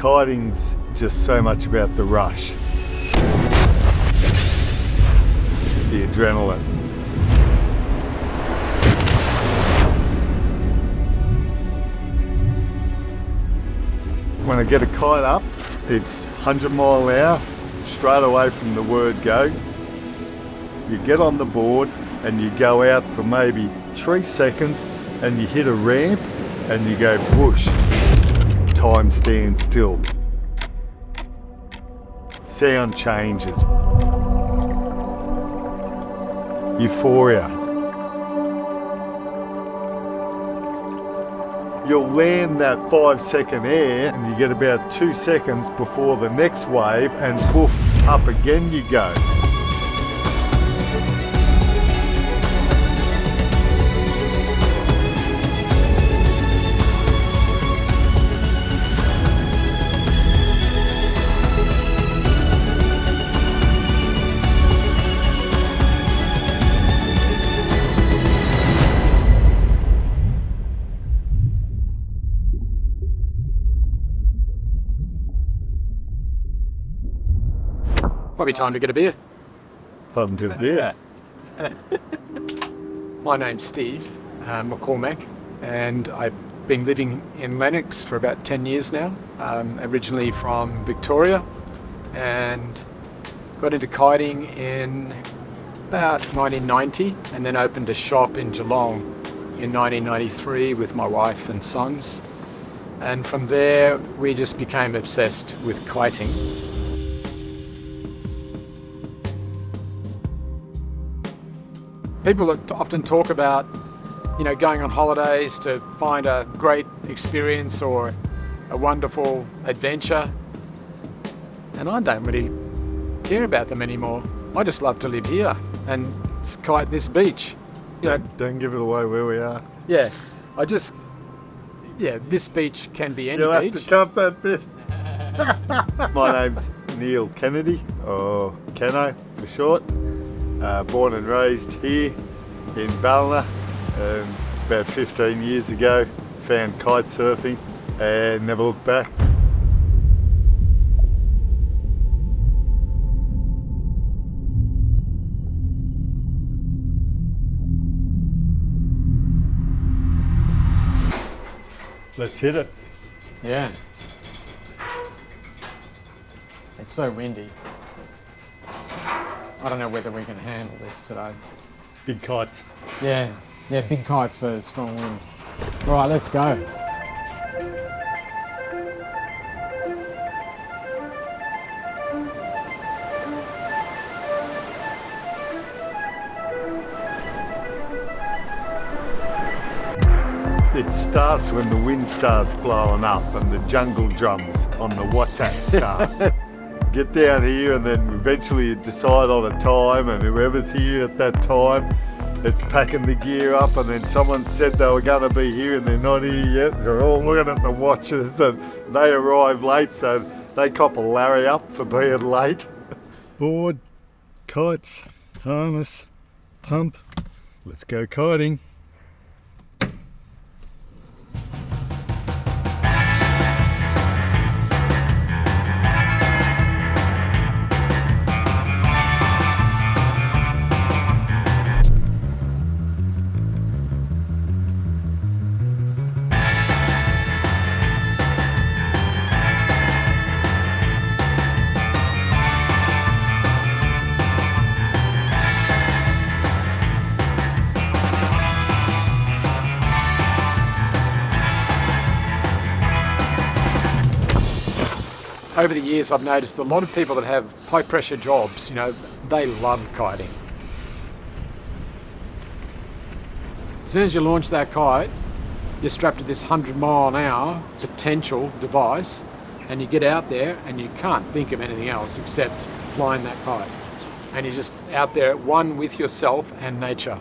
kiting's just so much about the rush, the adrenaline. When I get a kite up, it's 100 mile an hour, straight away from the word go. You get on the board and you go out for maybe 3 seconds and you hit a ramp and you go whoosh. Time stands still. Sound changes. Euphoria. You'll land that 5-second air and you get about 2 seconds before the next wave and poof, up again you go. Might be time to get a beer. Fun to beer. My name's Steve McCormack, and I've been living in Lennox for about 10 years now. Originally from Victoria, and got into kiting in about 1990, and then opened a shop in Geelong in 1993 with my wife and sons. And from there, we just became obsessed with kiting. People often talk about, going on holidays to find a great experience or a wonderful adventure. And I don't really care about them anymore. I just love to live here and kite this beach. Don't give it away where we are. Yeah, this beach can be any You'll beach. have to cut that bit. My name's Neil Kennedy, or Kenno for short. Born and raised here in Ballina. About 15 years ago, found kitesurfing and never looked back. Let's hit it. Yeah. It's so windy. I don't know whether we can handle this today. Big kites. Yeah, big kites for strong wind. All right, let's go. It starts when the wind starts blowing up and the jungle drums on the WhatsApp start. Get down here and then eventually you decide on a time, and whoever's here at that time, it's packing the gear up, and then someone said they were going to be here and they're not here yet. So they're all looking at the watches and they arrive late, so they cop a Larry up for being late. Board, kites, harness, pump. Let's go kiting. Over the years, I've noticed a lot of people that have high pressure jobs, they love kiting. As soon as you launch that kite, you're strapped to this 100 mile an hour potential device, and you get out there and you can't think of anything else except flying that kite. And you're just out there at one with yourself and nature.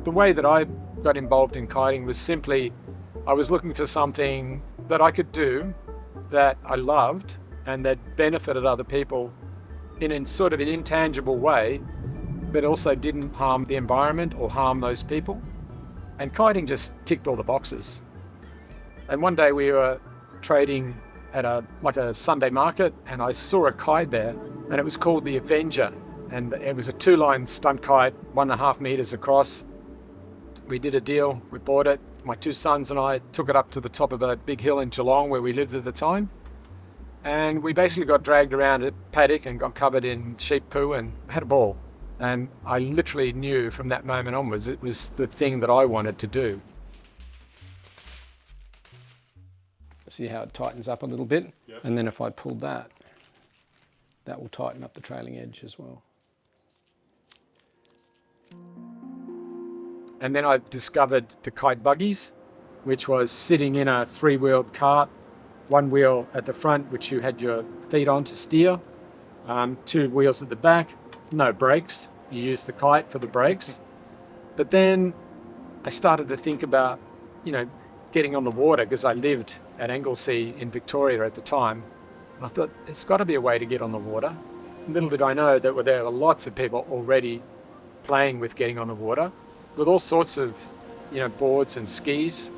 The way that I got involved in kiting was simply, I was looking for something that I could do that I loved and that benefited other people in a sort of an intangible way, but also didn't harm the environment or harm those people. And kiting just ticked all the boxes. And one day we were trading at a Sunday market, and I saw a kite there, and it was called the Avenger. And it was a 2-line stunt kite, 1.5 meters across. We did a deal, we bought it. My 2 sons and I took it up to the top of a big hill in Geelong where we lived at the time. And we basically got dragged around a paddock and got covered in sheep poo and had a ball. And I literally knew from that moment onwards it was the thing that I wanted to do. See how it tightens up a little bit? Yep. And then if I pull that, that will tighten up the trailing edge as well. And then I discovered the kite buggies, which was sitting in a 3-wheeled cart, 1 wheel at the front, which you had your feet on to steer, 2 wheels at the back, no brakes. You use the kite for the brakes. But then I started to think about, getting on the water, because I lived at Anglesea in Victoria at the time. And I thought, there's got to be a way to get on the water. Little did I know that there were lots of people already playing with getting on the water, with all sorts of, boards and skis.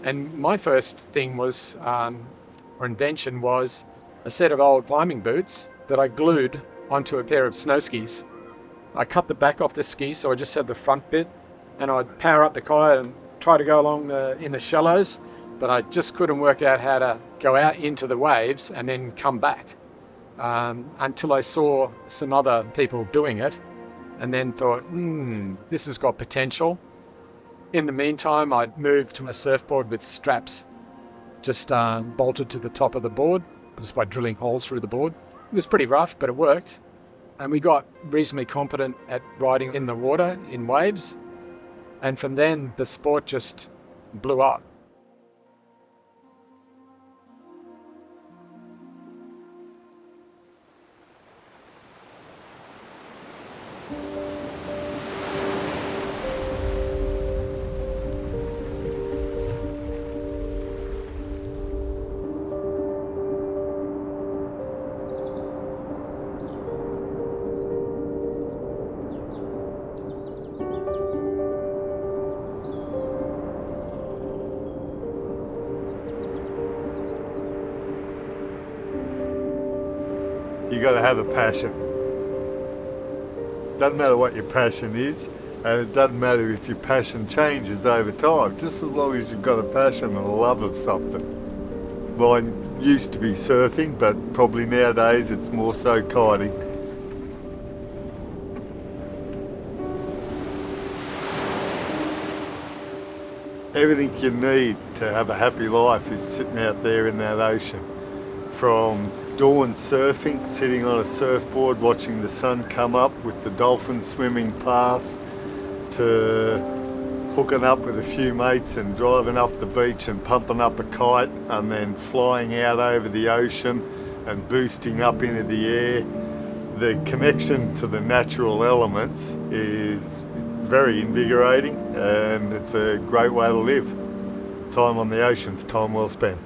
And my first thing was, or invention was, a set of old climbing boots that I glued onto a pair of snow skis. I cut the back off the ski, so I just had the front bit, and I'd power up the kite and try to go along in the shallows, but I just couldn't work out how to go out into the waves and then come back, until I saw some other people doing it, and then thought, this has got potential. In the meantime, I'd moved to a surfboard with straps just bolted to the top of the board, just by drilling holes through the board. It was pretty rough, but it worked. And we got reasonably competent at riding in the water, in waves. And from then, the sport just blew up. You got to have a passion. Doesn't matter what your passion is, and it doesn't matter if your passion changes over time, just as long as you've got a passion and a love of something. Mine used to be surfing, but probably nowadays it's more so kiting. Everything you need to have a happy life is sitting out there in that ocean. From dawn surfing, sitting on a surfboard watching the sun come up with the dolphins swimming past, to hooking up with a few mates and driving up the beach and pumping up a kite and then flying out over the ocean and boosting up into the air. The connection to the natural elements is very invigorating, and it's a great way to live. Time on the ocean's time well spent.